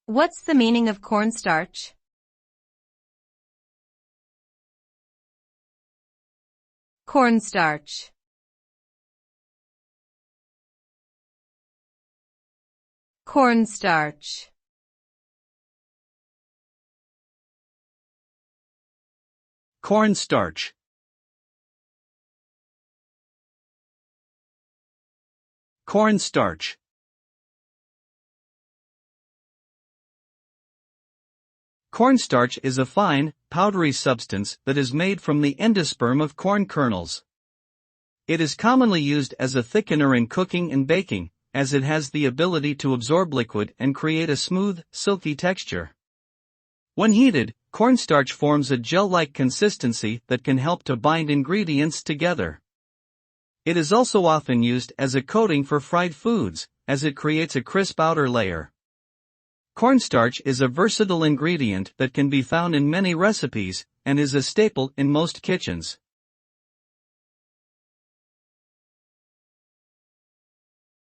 What's the meaning of cornstarch? Cornstarch. Cornstarch. Cornstarch. Cornstarch. Cornstarch is a fine, powdery substance that is made from the endosperm of corn kernels. It is commonly used as a thickener in cooking and baking, as it has the ability to absorb liquid and create a smooth, silky texture. When heated, cornstarch forms a gel-like consistency that can help to bind ingredients together. It is also often used as a coating for fried foods, as it creates a crisp outer layer. Cornstarch is a versatile ingredient that can be found in many recipes, and is a staple in most kitchens.